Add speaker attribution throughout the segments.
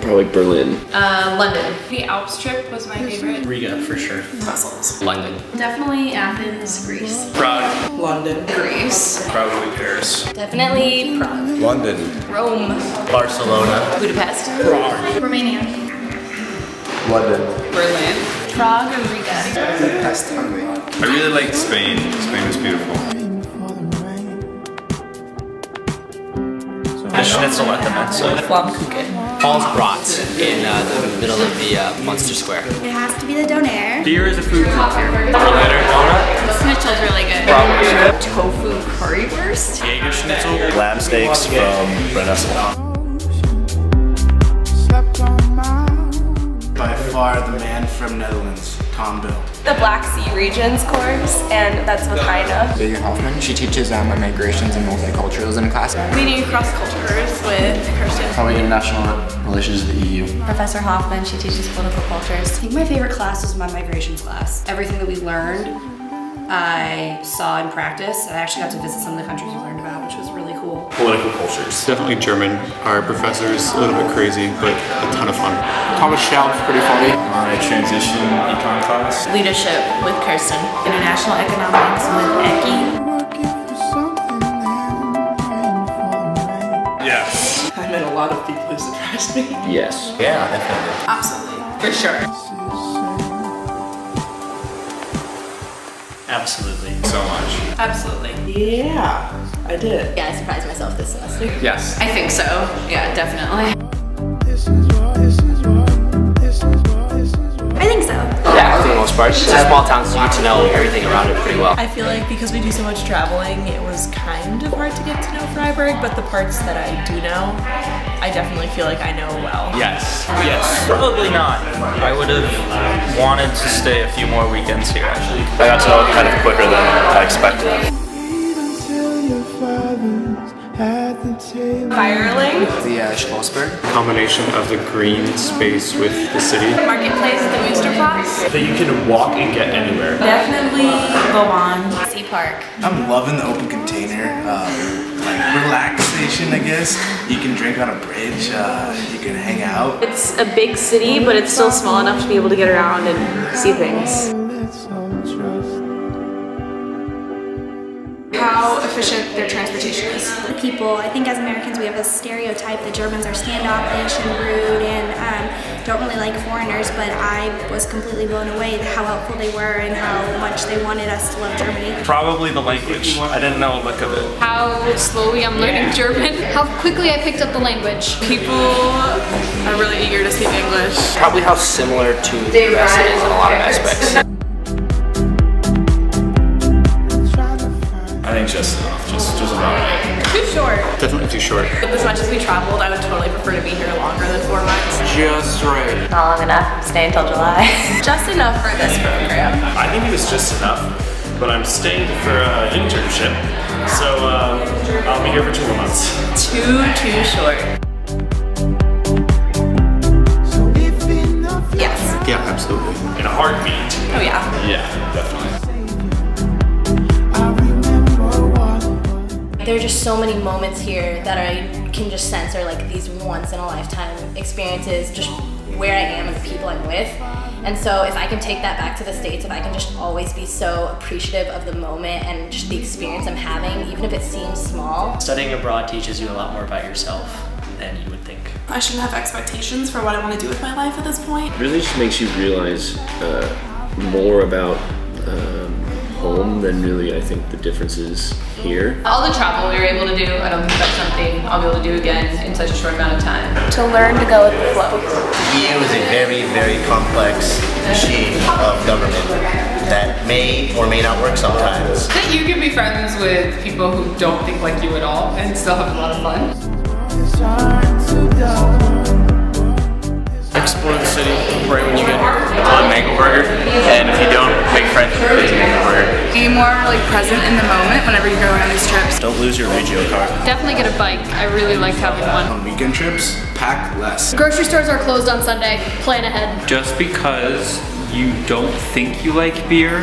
Speaker 1: Probably Berlin.
Speaker 2: London. The Alps trip was my favorite.
Speaker 3: Riga, for sure.
Speaker 2: Brussels.
Speaker 3: London.
Speaker 2: Definitely Athens, Greece.
Speaker 3: Prague.
Speaker 4: London.
Speaker 2: Greece.
Speaker 3: Probably Paris.
Speaker 2: Definitely Prague.
Speaker 5: London.
Speaker 2: Rome.
Speaker 3: Barcelona.
Speaker 2: Budapest.
Speaker 3: Prague.
Speaker 2: Romania.
Speaker 5: London.
Speaker 2: Berlin. Prague or Riga.
Speaker 5: Budapest, Hungary.
Speaker 6: I really liked Spain. Spain was beautiful.
Speaker 3: The schnitzel at the Mensa.
Speaker 4: Flammkuchen.
Speaker 3: Paul's Brat in the middle of the Munster Square.
Speaker 7: It has to be the donair.
Speaker 6: Beer is a food truck here.
Speaker 3: Letter donut.
Speaker 2: Schnitzel's really good.
Speaker 3: Probably.
Speaker 2: Tofu currywurst.
Speaker 3: Jaeger schnitzel.
Speaker 5: Lamb steaks from Brennesseln.
Speaker 8: By far the man from Netherlands, Tom Bill.
Speaker 9: The Black Sea regions course, and that's with Heine.
Speaker 10: Megan Hoffman. She teaches migrations and multiculturalism class.
Speaker 2: Leading across cultures with Kirsten.
Speaker 8: Probably international relations to the EU.
Speaker 9: Professor Hoffman, she teaches political cultures.
Speaker 7: I think my favorite class was my migrations class. Everything that we learned, I saw in practice. I actually got to visit some of the countries we learned about, which was really cool.
Speaker 6: Political cultures. Definitely German. Our professor's a little bit crazy, but a ton of fun.
Speaker 8: Thomas Schaub's pretty funny.
Speaker 6: My transition econ class.
Speaker 2: Leadership with Kirsten. International economics with Eki.
Speaker 6: Yes.
Speaker 4: I met a lot of people who surprised me.
Speaker 1: Yes.
Speaker 3: Yeah, definitely.
Speaker 2: Absolutely. For sure.
Speaker 3: Absolutely.
Speaker 6: So much.
Speaker 2: Absolutely.
Speaker 4: Yeah, I did.
Speaker 9: Yeah, I surprised myself this semester.
Speaker 6: Yes.
Speaker 2: I think so. Yeah, definitely.
Speaker 7: I think so.
Speaker 3: Yeah, for the most part. It's a small town, so you get to know everything around it pretty well.
Speaker 4: I feel like because we do so much traveling, it was kind of hard to get to know Freiburg, but the parts that I do know, I definitely feel like I know well.
Speaker 11: Yes. Yes. Probably not. I would have wanted to stay a few more weekends here, actually.
Speaker 5: I got to know it kind of quicker than I expected.
Speaker 9: Firling.
Speaker 10: The Schlossberg.
Speaker 6: Combination of the green space with the city.
Speaker 2: Marketplace, the Münsterplatz.
Speaker 6: That you can walk and get anywhere.
Speaker 2: Definitely go on. Sea Park.
Speaker 8: I'm loving the open container, like relaxation, I guess. You can drink on a bridge, you can hang out.
Speaker 9: It's a big city, but it's still small enough to be able to get around and see things.
Speaker 2: How efficient their transportation is.
Speaker 7: The people, I think as Americans we have a stereotype that Germans are standoffish and rude and don't really like foreigners, but I was completely blown away at how helpful they were and how much they wanted us to love Germany.
Speaker 11: Probably the language. I didn't know a lick of it.
Speaker 2: How slowly I'm learning German. How quickly I picked up the language. People are really eager to speak English.
Speaker 3: Probably how similar to the US it is in a lot of aspects.
Speaker 6: I think just enough. Just about right.
Speaker 2: Too short.
Speaker 6: Definitely too short.
Speaker 2: As much as we traveled, I would totally prefer to be here longer than 4 months.
Speaker 6: Just right.
Speaker 9: Not long enough. I'm staying until July.
Speaker 2: Just enough for this program.
Speaker 6: I think it was just enough, but I'm staying for an internship, so I'll be here for 2 more months.
Speaker 2: Too short. Yes.
Speaker 6: Yeah, absolutely. In a heartbeat.
Speaker 2: Oh yeah.
Speaker 6: Yeah, definitely.
Speaker 9: There are just so many moments here that I can just sense are like these once in a lifetime experiences, just where I am and the people I'm with. And so if I can take that back to the States, if I can just always be so appreciative of the moment and just the experience I'm having, even if it seems small.
Speaker 3: Studying abroad teaches you a lot more about yourself than you would think.
Speaker 2: I shouldn't have expectations for what I want to do with my life at this point.
Speaker 1: It really just makes you realize more about home than really I think the differences here.
Speaker 2: All the travel we were able to do, I don't think that's something I'll be able to do again in such a short amount of time.
Speaker 9: To learn to go with the flow.
Speaker 5: The EU is a very, very complex machine of government that may or may not work sometimes.
Speaker 2: That you can be friends with people who don't think like you at all and still have a lot of fun.
Speaker 11: Explore the city right when you get here. Love mango burger, and if you don't, make friends with the mango burger.
Speaker 2: Be more like present in the moment whenever you go on these trips.
Speaker 5: Don't lose your Regio card.
Speaker 2: Definitely get a bike. I really liked having one.
Speaker 8: On weekend trips, pack less.
Speaker 2: Grocery stores are closed on Sunday. Plan ahead.
Speaker 11: Just because you don't think you like beer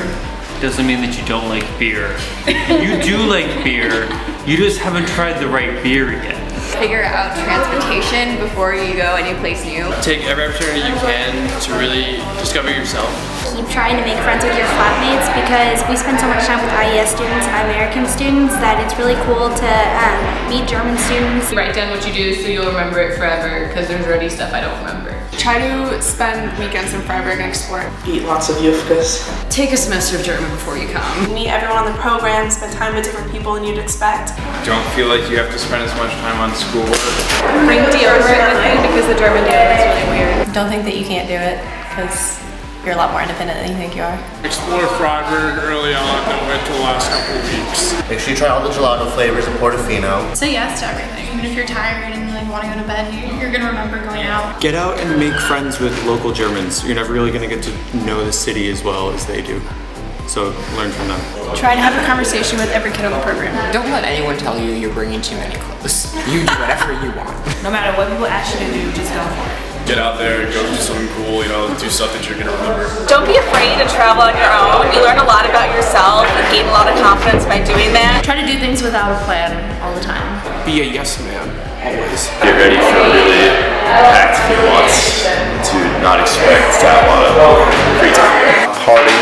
Speaker 11: doesn't mean that you don't like beer. You do like beer, you just haven't tried the right beer yet.
Speaker 2: Figure out transportation before you go any place new.
Speaker 12: Take every opportunity you can to really discover yourself.
Speaker 7: Keep trying to make friends with your flatmates because we spend so much time with IES students and American students that it's really cool to meet German students.
Speaker 2: Write down what you do so you'll remember it forever because there's already stuff I don't remember.
Speaker 13: Try to spend weekends in Freiburg and explore.
Speaker 14: Eat lots of Yufkas.
Speaker 2: Take a semester of German before you come.
Speaker 13: Meet everyone on the program, spend time with different people than you'd expect.
Speaker 12: Don't feel like you have to spend as much time on schoolwork.
Speaker 4: Bring deodorant with you because the German deodorant is really weird.
Speaker 9: Don't think that you can't do it because you're a lot more independent than you think you are.
Speaker 15: Explore Freiburg early on, don't wait till the last couple of weeks.
Speaker 5: Make sure you try all the gelato flavors of Portofino.
Speaker 16: Say yes to everything. Even if you're tired and like want to go to bed, you're gonna remember going out.
Speaker 17: Get out and make friends with local Germans. You're never really gonna get to know the city as well as they do. So learn from them.
Speaker 16: Try to have a conversation with every kid on the program.
Speaker 10: Don't let anyone tell you you're bringing too many clothes. You do whatever you want.
Speaker 4: No matter what people ask you to do, just go for it.
Speaker 6: Get out there, go do something cool, you know, do stuff that you're gonna remember.
Speaker 18: Don't be afraid to travel on your own. You learn a lot about yourself and gain a lot of confidence by doing that.
Speaker 4: Try to do things without a plan all the time.
Speaker 17: Be a yes man, always.
Speaker 1: Get ready for a really packed few months to not expect to have a lot of free time.
Speaker 5: Party